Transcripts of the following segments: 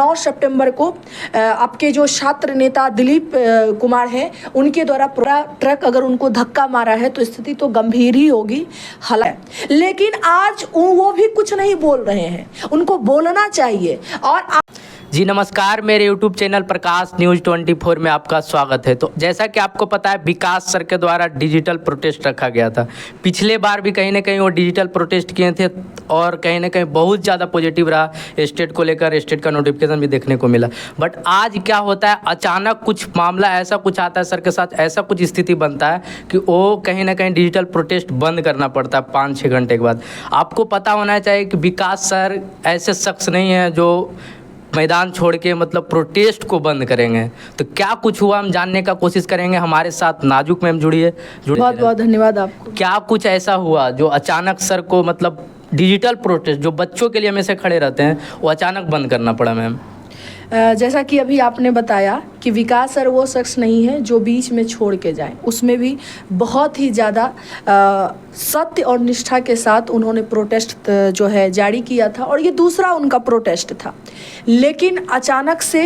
9 सितंबर को आपके जो छात्र नेता दिलीप कुमार हैं उनके द्वारा पूरा ट्रक अगर उनको धक्का मारा है तो स्थिति तो गंभीर ही होगी। हालांकि लेकिन आज वो भी कुछ नहीं बोल रहे हैं, उनको बोलना चाहिए। और जी नमस्कार, मेरे YouTube चैनल प्रकाश न्यूज़ 24 में आपका स्वागत है। तो जैसा कि आपको पता है, विकास सर के द्वारा डिजिटल प्रोटेस्ट रखा गया था। पिछले बार भी कहीं ना कहीं वो डिजिटल प्रोटेस्ट किए थे और कहीं ना कहीं बहुत ज़्यादा पॉजिटिव रहा। स्टेट को लेकर स्टेट का नोटिफिकेशन भी देखने को मिला। बट आज क्या होता है, अचानक कुछ मामला ऐसा कुछ आता है सर के साथ, ऐसा कुछ स्थिति बनता है कि वो कहीं ना कहीं डिजिटल प्रोटेस्ट बंद करना पड़ता है 5-6 घंटे के बाद। आपको पता होना चाहिए कि विकास सर ऐसे शख्स नहीं है जो मैदान छोड़ के मतलब प्रोटेस्ट को बंद करेंगे। तो क्या कुछ हुआ हम जानने का कोशिश करेंगे। हमारे साथ नाजुक मैम जुड़ी है। बहुत बहुत धन्यवाद आपको। क्या कुछ ऐसा हुआ जो अचानक सर को मतलब डिजिटल प्रोटेस्ट जो बच्चों के लिए हमेशा खड़े रहते हैं वो अचानक बंद करना पड़ा मैम? जैसा कि अभी आपने बताया कि विकास सर वो शख्स नहीं है जो बीच में छोड़ के जाए, उसमें भी बहुत ही ज़्यादा सत्य और निष्ठा के साथ उन्होंने प्रोटेस्ट जो है जारी किया था और ये दूसरा उनका प्रोटेस्ट था। लेकिन अचानक से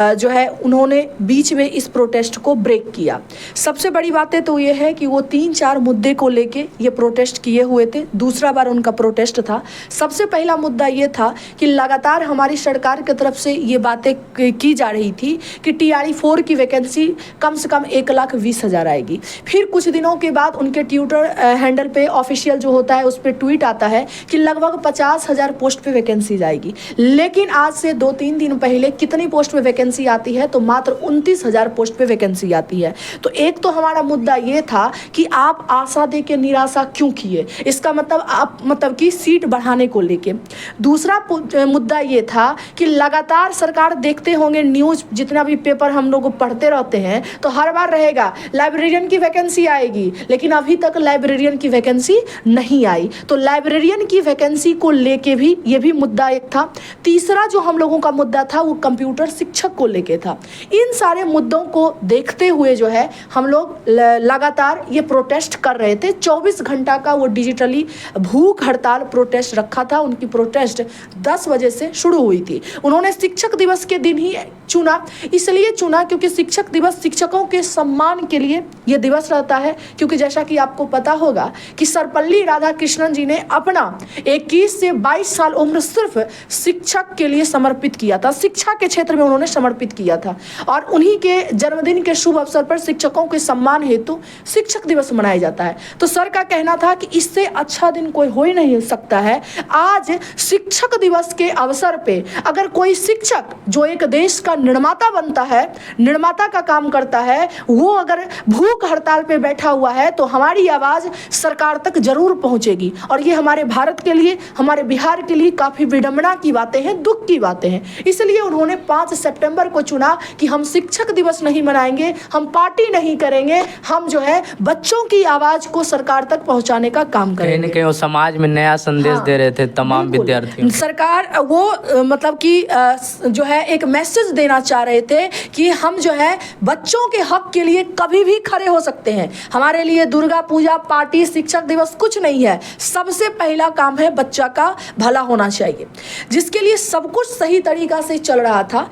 जो है उन्होंने बीच में इस प्रोटेस्ट को ब्रेक किया। सबसे बड़ी बातें तो ये है कि वो 3-4 मुद्दे को लेके ये प्रोटेस्ट किए हुए थे। दूसरा बार उनका प्रोटेस्ट था। सबसे पहला मुद्दा ये था कि लगातार हमारी सरकार की तरफ से ये बातें की जा रही थी कि TRE-4 की वैकेंसी कम से कम 1,20,000 आएगी। फिर कुछ दिनों के बाद उनके ट्विटर हैंडल पे ऑफिशियल जो होता है उस पर ट्वीट आता है कि लगभग 50,000 पोस्ट पे वैकेंसी आएगी। लेकिन आज से 2-3 दिन पहले कितनी पोस्ट पे वैकेंसी आती है तो मात्र 29,000 पोस्ट पे वैकेंसी आती है। तो एक तो हमारा मुद्दा ये था कि आप आशा दे के निराशा क्यों किए, इसका मतलब आप मतलब कि सीट बढ़ाने को लेके। दूसरा मुद्दा ये था कि लगातार सरकार देखते होंगे न्यूज़, जितना भी पेपर हम लोग पढ़ते रहते हैं तो हर बार रहेगा लाइब्रेरियन की वैकेंसी आएगी, लेकिन अभी तक लाइब्रेरियन की वैकेंसी नहीं आई। तो लाइब्रेरियन की वैकेंसी को लेके भी ये भी मुद्दा एक था। तीसरा जो हम लोगों का मुद्दा था वो कंप्यूटर शिक्षक को लेके था। इन सारे मुद्दों को देखते हुए जो है हम लोग लगातार ये प्रोटेस्ट कर रहे थे। 24 घंटा का वो डिजिटली भूख हड़ताल प्रोटेस्ट रखा था। उनकी प्रोटेस्ट 10 बजे से शुरू हुई थी। उन्होंने शिक्षक दिवस के दिन ही चुना, इसलिए चुना क्योंकि शिक्षक दिवस शिक्षकों के सम्मान के लिए ये दिवस रहता है। क्योंकि जैसा कि आपको पता होगा कि सर्वपल्ली राधाकृष्णन जी ने अपना 21 से 22 साल उम्र सिर्फ शिक्षक के लिए समर्पित किया था, शिक्षा के क्षेत्र में उन्होंने समर्पित किया था। और उन्हीं के जन्मदिन के शुभ अवसर पर शिक्षकों के सम्मान हेतु शिक्षक दिवस मनाया जाता है। तो सर का कहना था कि इससे अच्छा दिन कोई हो ही नहीं सकता है। आज शिक्षक दिवस के अवसर पे अगर कोई शिक्षक जो एक देश का निर्माता बनता है, निर्माता का काम करता है, वो अगर भूख हड़ताल पे बैठा हुआ है तो हमारी आवाज़ सरकार तक जरूर पहुंचेगी। और ये हमारे भारत के लिए, हमारे बिहार के लिए काफ़ी विडंबना की बातें हैं, दुख की बातें हैं। इसलिए उन्होंने 5 सितंबर को चुना कि हम शिक्षक दिवस नहीं मनाएंगे, हम पार्टी नहीं करेंगे, हम जो है बच्चों की आवाज़ को सरकार तक पहुँचाने का काम करेंगे। कहीं ना कहीं वो समाज में नया संदेश दे रहे थे तमाम विद्यार्थियों। सरकार वो मतलब कि जो है एक मैसेज देना चाह रहे थे कि हम जो है बच्चों के हक के लिए कभी भी खड़े हो सकते हैं। हमारे लिए दुर्गा पूजा, पार्टी, शिक्षक दिवस कुछ नहीं है। सबसे पहला काम है बच्चा का भला होना चाहिए, जिसके लिए सब कुछ सही तरीका से चल रहा था।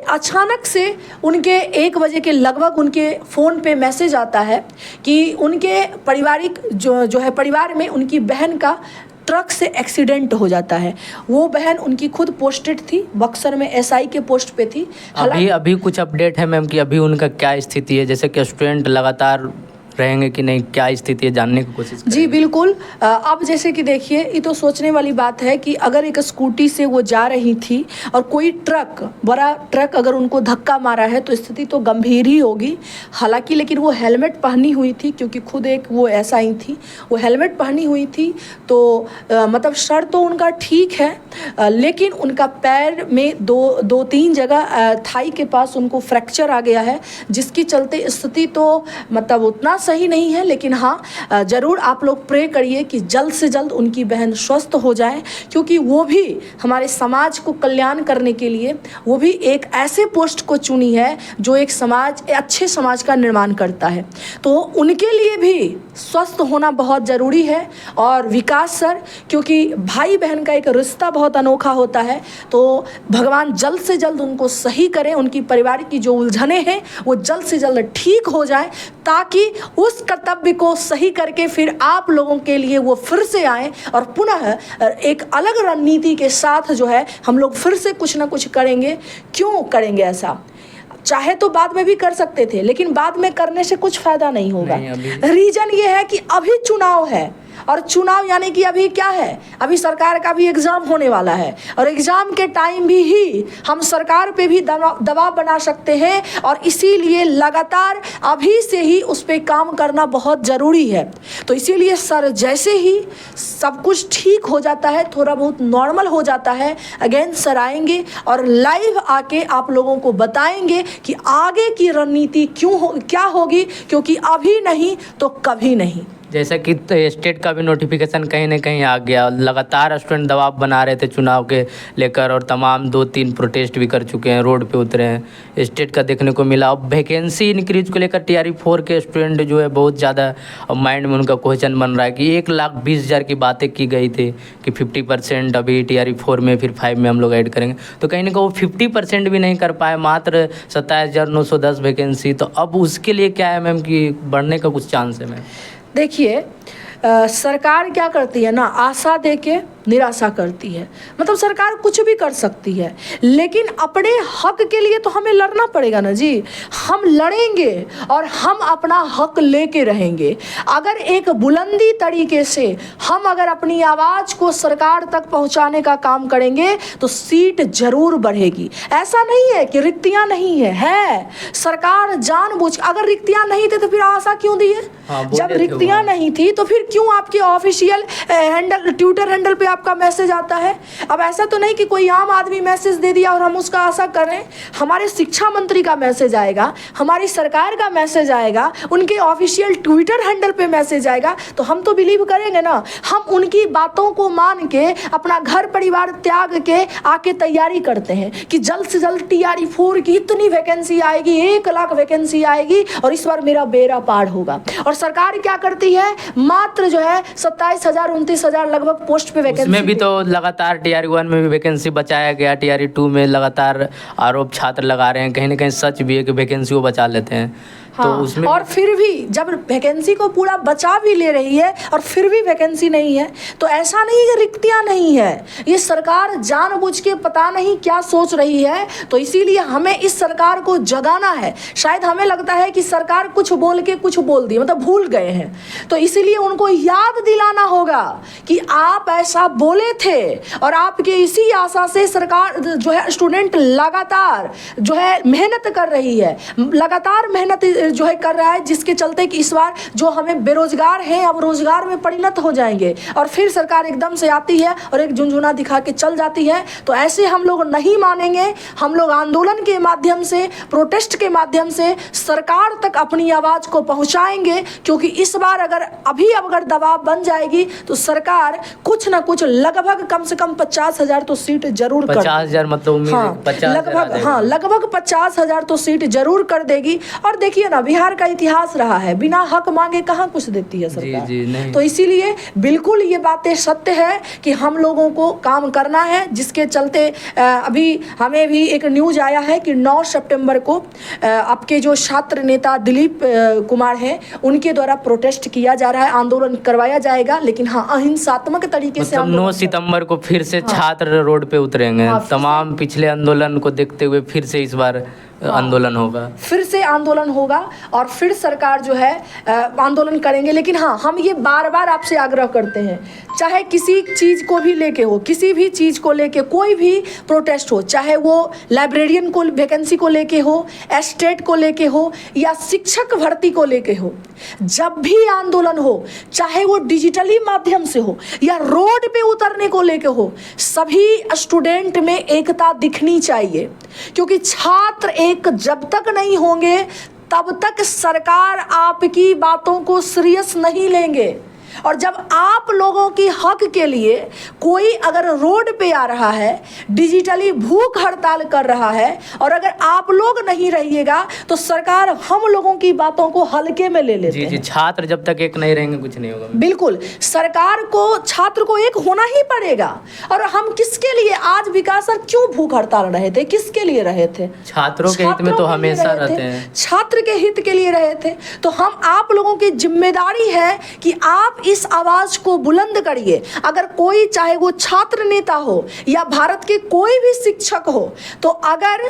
अचानक से उनके 1 बजे के लगभग उनके फ़ोन पे मैसेज आता है कि उनके पारिवारिक जो है परिवार में उनकी बहन का ट्रक से एक्सीडेंट हो जाता है। वो बहन उनकी खुद पोस्टेड थी, बक्सर में SI के पोस्ट पे थी। अभी कुछ अपडेट है मैम कि अभी उनका क्या स्थिति है? जैसे कि स्टूडेंट लगातार रहेंगे कि नहीं, क्या स्थिति है जानने की कोशिश करेंगे। जी बिल्कुल। अब जैसे कि देखिए, ये तो सोचने वाली बात है कि अगर एक स्कूटी से वो जा रही थी और कोई ट्रक, बड़ा ट्रक अगर उनको धक्का मारा है तो स्थिति तो गंभीर ही होगी। हालांकि लेकिन वो हेलमेट पहनी हुई थी, क्योंकि खुद एक वो SI थी, वो हेलमेट पहनी हुई थी। तो मतलब सर तो उनका ठीक है, लेकिन उनका पैर में 2-3 जगह थाई के पास उनको फ्रैक्चर आ गया है, जिसके चलते स्थिति तो मतलब उतना सही नहीं है। लेकिन हाँ, ज़रूर आप लोग प्रे करिए कि जल्द से जल्द उनकी बहन स्वस्थ हो जाए, क्योंकि वो भी हमारे समाज को कल्याण करने के लिए वो भी एक ऐसे पोस्ट को चुनी है जो एक अच्छे समाज का निर्माण करता है। तो उनके लिए भी स्वस्थ होना बहुत ज़रूरी है। और विकास सर, क्योंकि भाई बहन का एक रिश्ता बहुत अनोखा होता है, तो भगवान जल्द से जल्द उनको सही करें, उनकी परिवार की जो उलझने हैं वो जल्द से जल्द ठीक हो जाए, ताकि उस कर्तव्य को सही करके फिर आप लोगों के लिए वो फिर से आएँ और पुनः एक अलग रणनीति के साथ जो है हम लोग फिर से कुछ ना कुछ करेंगे। क्यों करेंगे ऐसा? चाहे तो बाद में भी कर सकते थे, लेकिन बाद में करने से कुछ फायदा नहीं होगा। रीजन ये है कि अभी चुनाव है, और चुनाव यानी कि अभी क्या है, अभी सरकार का भी एग्ज़ाम होने वाला है, और एग्ज़ाम के टाइम भी ही हम सरकार पे भी दबाव बना सकते हैं, और इसीलिए लगातार अभी से ही उस पर काम करना बहुत ज़रूरी है। तो इसीलिए सर जैसे ही सब कुछ ठीक हो जाता है, थोड़ा बहुत नॉर्मल हो जाता है, अगेन सर आएंगे और लाइव आके आप लोगों को बताएंगे कि आगे की रणनीति क्या होगी, क्योंकि अभी नहीं तो कभी नहीं। जैसा कि स्टेट का भी नोटिफिकेशन कहीं ना कहीं आ गया, लगातार स्टूडेंट दबाव बना रहे थे चुनाव के लेकर, और तमाम 2-3 प्रोटेस्ट भी कर चुके हैं, रोड पे उतरे हैं, स्टेट का देखने को मिला। अब वैकेंसी इंक्रीज को लेकर TRE-4 के स्टूडेंट जो है बहुत ज़्यादा माइंड में उनका क्वेश्चन बन रहा है कि 1,20,000 की बातें की गई थी कि 50% अभी TRE-4 में, फिर 5 में हम लोग ऐड करेंगे, तो कहीं ना कहीं वो 50% भी नहीं कर पाए, मात्र 27,910 वैकेंसी। तो अब उसके लिए क्या है मैम कि बढ़ने का कुछ चांस है मैम? देखिए, सरकार क्या करती है ना, आशा देके निराशा करती है। मतलब सरकार कुछ भी कर सकती है, लेकिन अपने हक के लिए तो हमें लड़ना पड़ेगा ना जी। हम लड़ेंगे और हम अपना हक लेके रहेंगे। अगर एक बुलंदी तरीके से हम अगर अपनी आवाज़ को सरकार तक पहुंचाने का काम करेंगे तो सीट जरूर बढ़ेगी। ऐसा नहीं है कि रिक्तियां नहीं है सरकार जानबूझ, अगर रिक्तियां नहीं थी तो फिर आशा क्यों दी है? जब रिक्तियां नहीं थी तो फिर क्यों आपके ऑफिशियल हैंडल, ट्विटर हैंडल पे आपका मैसेज आता है? अब ऐसा तो नहीं कि कोई आम आदमी मैसेज दे दिया और हम उसका आशा कर रहे हैं। हमारे शिक्षा मंत्री का मैसेज आएगा, हमारी सरकार का मैसेज आएगा, उनके ऑफिशियल ट्विटर हैंडल पे मैसेज आएगा, तो हम तो बिलीव करेंगे ना। हम उनकी बातों को मान के अपना घर परिवार त्याग के आके तैयारी करते हैं कि जल्द से जल्द TRE-4 की इतनी वैकेंसी आएगी, 1 लाख वैकेंसी आएगी और इस बार मेरा बेड़ा पार होगा। और सरकार क्या करती है, मात्र जो है 27,000 29,000 लगभग पोस्ट पे वैकेंसी में भी तो लगातार TRE-1 में भी वैकेंसी बचाया गया, TRE-2 में लगातार आरोप छात्र लगा रहे हैं, कहीं ना कहीं सच भी है कि वैकेंसी वो बचा लेते हैं। हाँ, तो उसमें और फिर भी जब वैकेंसी को पूरा बचा भी ले रही है और फिर भी वैकेंसी नहीं है, तो ऐसा नहीं कि रिक्तियां नहीं है, ये सरकार जानबूझ के पता नहीं क्या सोच रही है। तो इसीलिए हमें इस सरकार को जगाना है। शायद हमें लगता है कि सरकार कुछ बोल के कुछ बोल दी, मतलब भूल गए हैं, तो इसीलिए उनको याद दिलाना होगा कि आप ऐसा बोले थे, और आपके इसी आशा से सरकार जो है, स्टूडेंट लगातार जो है मेहनत कर रही है, लगातार मेहनत जो है कर रहा है, जिसके चलते कि इस बार जो हमें बेरोजगार हैं अब रोजगार में परिणत हो जाएंगे, और फिर सरकार एकदम से आती है और एक झुनझुना दिखा के चल जाती है। तो ऐसे हम लोग नहीं मानेंगे। हम लोग आंदोलन के माध्यम से, प्रोटेस्ट के माध्यम से सरकार तक अपनी आवाज़ को पहुंचाएंगे, क्योंकि इस बार अगर दबाव बन जाएगी तो सरकार कुछ ना कुछ लगभग कम से कम 50,000 तो सीट जरूर कर 50,000 मतलब लगभग 50,000 तो सीट जरूर कर देगी। और देखिए ना, बिहार का इतिहास रहा है, बिना हक मांगे कहाँ कुछ देती है सरकार। जी, तो इसीलिए बिल्कुल ये बातें सत्य है कि हम लोगों को काम करना है, जिसके चलते अभी हमें भी एक न्यूज आया है कि 9 सितंबर को आपके जो छात्र नेता दिलीप कुमार हैं, उनके द्वारा प्रोटेस्ट किया जा रहा है, आंदोलन करवाया जाएगा, लेकिन हाँ अहिंसात्मक तरीके से। 9 सितंबर को फिर से छात्र रोड पे उतरेंगे। तमाम पिछले आंदोलन को देखते हुए फिर से इस बार आंदोलन होगा, फिर से आंदोलन होगा, और फिर सरकार जो है आंदोलन करेंगे। लेकिन हाँ, हम ये बार बार आपसे आग्रह करते हैं, चाहे किसी चीज़ को भी लेके हो, किसी भी चीज़ को लेके कोई भी प्रोटेस्ट हो, चाहे वो लाइब्रेरियन को वैकेंसी को लेके हो, एस्टेट को लेके हो, या शिक्षक भर्ती को लेके हो, जब भी आंदोलन हो, चाहे वो डिजिटली माध्यम से हो या रोड पे उतरने को लेके हो, सभी स्टूडेंट में एकता दिखनी चाहिए। क्योंकि छात्र एक जब तक नहीं होंगे तब तक सरकार आपकी बातों को सीरियस नहीं लेंगे। और जब आप लोगों की हक के लिए कोई अगर रोड पे आ रहा है, डिजिटली भूख हड़ताल कर रहा है, और अगर आप लोग नहीं रहिएगा तो सरकार हम लोगों की बातों को हल्के में ले लेते जी जी, हैं। छात्र जब तक एक नहीं रहेंगे कुछ नहीं होगा। बिल्कुल, सरकार को छात्र को एक होना ही पड़ेगा। और हम किसके लिए आज विकास सर क्यों भूख हड़ताल रहे थे, किसके लिए रहे थे? छात्रों के हित में तो छात्रों के लिए हमेशा रहे रहते थे, हैं। छात्र के हित के लिए रहे थे। तो हम आप लोगों की जिम्मेदारी है कि आप इस आवाज को बुलंद करिए। अगर कोई, चाहे वो छात्र नेता हो या भारत के कोई भी शिक्षक हो, तो अगर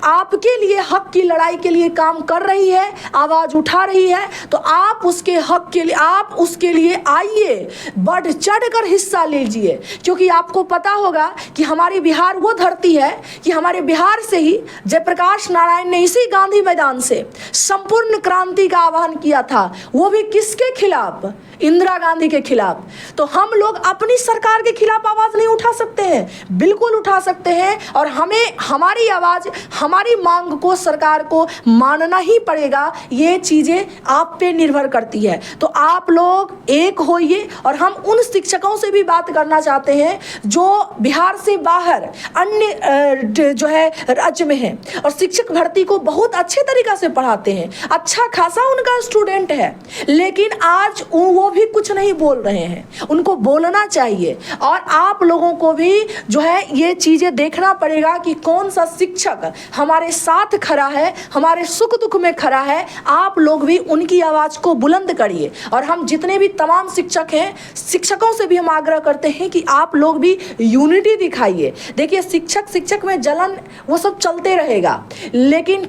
आपके लिए हक की लड़ाई के लिए काम कर रही है, आवाज उठा रही है, तो आप उसके हक के लिए, आप उसके लिए आइए, बढ़ चढ़ कर हिस्सा लीजिए। क्योंकि आपको पता होगा कि हमारी बिहार वो धरती है कि हमारे बिहार से ही जयप्रकाश नारायण ने इसी गांधी मैदान से संपूर्ण क्रांति का आह्वान किया था, वो भी किसके खिलाफ? इंदिरा गांधी के खिलाफ। तो हम लोग अपनी सरकार के खिलाफ आवाज नहीं उठा सकते हैं? बिल्कुल उठा सकते हैं। और हमें हमारी आवाज, हमारी मांग को सरकार को मानना ही पड़ेगा। ये चीजें आप पे निर्भर करती है। तो आप लोग एक होइए। और हम उन शिक्षकों से भी बात करना चाहते हैं जो बिहार से बाहर अन्य जो है राज्य में है, और शिक्षक भर्ती को बहुत अच्छे तरीका से पढ़ाते हैं, अच्छा खासा उनका स्टूडेंट है, लेकिन आज वो भी कुछ नहीं बोल रहे हैं। उनको बोलना चाहिए। और आप लोगों को भी जो है ये चीजें देखना पड़ेगा कि कौन सा शिक्षक हमारे साथ खड़ा है, हमारे सुख दुख में खड़ा है। आप लोग भी उनकी आवाज को बुलंद करिए। और हम जितने भी तमाम शिक्षक हैं, शिक्षकों से भी हम आग्रह करते हैं कि आप लोग भी यूनिटी दिखाइए। देखिए, शिक्षक में जलन वो सब चलते रहेगा, लेकिन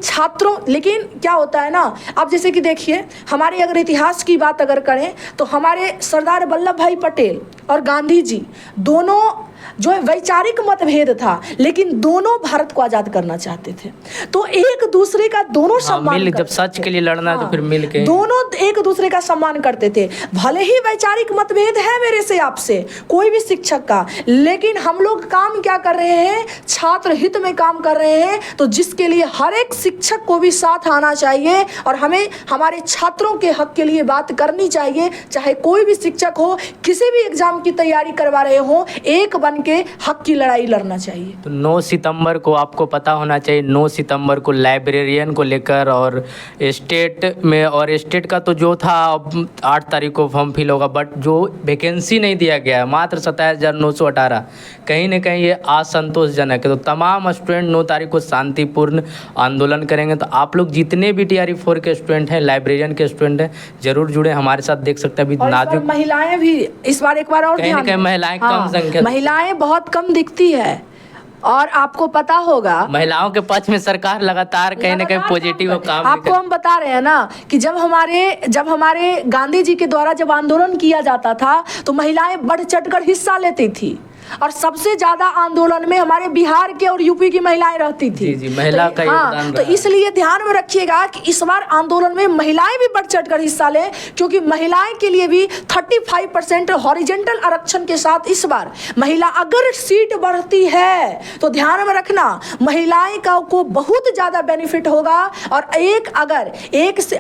लेकिन क्या होता है ना, अब जैसे कि देखिए, हमारे अगर इतिहास की बात अगर करें तो हमारे सरदार वल्लभ भाई पटेल और गांधी जी दोनों जो है वैचारिक मतभेद था, लेकिन दोनों भारत को आजाद करना चाहते थे। तो एक दूसरे का दोनों सम्मान जब सच के लिए लड़ना है तो फिर मिल के दोनों एक दूसरे का सम्मान करते थे। भले ही वैचारिक मतभेद है मेरे से, आपसे, कोई भी शिक्षक का, लेकिन हम लोग काम क्या कर रहे हैं? छात्र हित में काम कर रहे हैं। तो जिसके लिए हर एक शिक्षक को भी साथ आना चाहिए और हमें हमारे छात्रों के हक के लिए बात करनी चाहिए। चाहे कोई भी शिक्षक हो, किसी भी एग्जाम की तैयारी करवा रहे हो, एक बन के हक की लड़ाई लड़ना चाहिए। तो 9 सितंबर को आपको पता होना चाहिए, 9 सितंबर को लाइब्रेरियन को लेकर, और स्टेट में, और स्टेट का तो जो था 8 तारीख को फॉर्म फिल होगा, बट जो वैकेंसी नहीं दिया गया है, मात्र 27,918, कहीं ना कहीं ये असंतोषजनक है। तो तमाम स्टूडेंट 9 तारीख को शांतिपूर्ण आंदोलन करेंगे। तो आप लोग जितने भी TRE4 के स्टूडेंट हैं, लाइब्रेरियन के स्टूडेंट हैं, जरूर जुड़े हमारे साथ। देख सकते हैं अभी नाजुक महिलाएं भी इस बार, एक बार और कहीं ना कहीं महिलाएं कम संख्या, महिलाएं बहुत कम दिखती है। और आपको पता होगा, महिलाओं के पक्ष में सरकार लगातार कहीं ना कहीं पॉजिटिव काम आपको हम बता रहे हैं ना कि जब हमारे गांधी जी के द्वारा जब आंदोलन किया जाता था तो महिलाएं बढ़ चढ़कर हिस्सा लेती थी। और सबसे ज्यादा आंदोलन में हमारे बिहार के और यूपी की महिलाएं रहती थी। जी, महिला का योगदान तो इसलिए ध्यान में रखिएगा कि इस बार आंदोलन में महिलाएं भी बढ़ चढ़कर हिस्सा लें, क्योंकि महिलाएं के लिए भी 35% हॉरिजॉन्टल आरक्षण के साथ इस बार महिला अगर सीट बढ़ती है तो ध्यान में रखना, महिलाएं को बहुत ज्यादा बेनिफिट होगा। और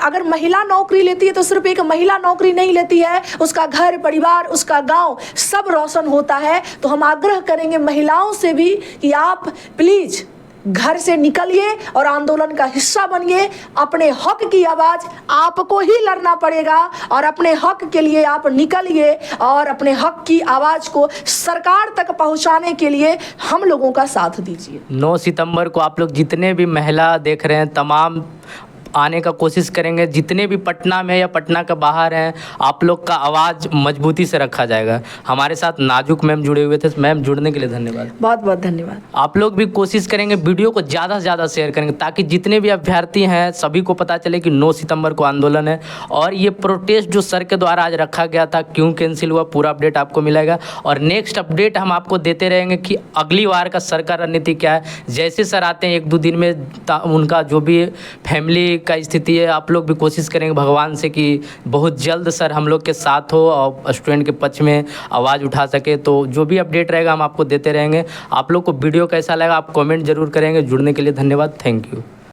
अगर महिला नौकरी लेती है तो सिर्फ एक महिला नौकरी नहीं लेती है, उसका घर परिवार, उसका गाँव सब रोशन होता है। तो हम आग्रह करेंगे महिलाओं से भी कि आप प्लीज घर से निकलिए और आंदोलन का हिस्सा बनिए। अपने हक की आवाज आपको ही लड़ना पड़ेगा, और अपने हक के लिए आप निकलिए और अपने हक की आवाज को सरकार तक पहुंचाने के लिए हम लोगों का साथ दीजिए। 9 सितंबर को आप लोग जितने भी महिला देख रहे हैं, तमाम आने का कोशिश करेंगे। जितने भी पटना में या पटना के बाहर हैं, आप लोग का आवाज़ मजबूती से रखा जाएगा। हमारे साथ नाजुक मैम जुड़े हुए थे। मैम, जुड़ने के लिए धन्यवाद। बहुत बहुत धन्यवाद। आप लोग भी कोशिश करेंगे, वीडियो को ज़्यादा से ज़्यादा शेयर करेंगे, ताकि जितने भी अभ्यर्थी हैं सभी को पता चले कि 9 सितंबर को आंदोलन है। और ये प्रोटेस्ट जो सर के द्वारा आज रखा गया था, क्यों कैंसिल हुआ, पूरा अपडेट आपको मिलेगा। और नेक्स्ट अपडेट हम आपको देते रहेंगे कि अगली बार का सर का रणनीति क्या है। जैसे सर आते हैं 1-2 दिन में, उनका जो भी फैमिली का स्थिति है, आप लोग भी कोशिश करेंगे भगवान से कि बहुत जल्द सर हम लोग के साथ हो और स्टूडेंट के पक्ष में आवाज़ उठा सके। तो जो भी अपडेट रहेगा हम आपको देते रहेंगे। आप लोग को वीडियो कैसा लगा आप कमेंट जरूर करेंगे। जुड़ने के लिए धन्यवाद। Thank you.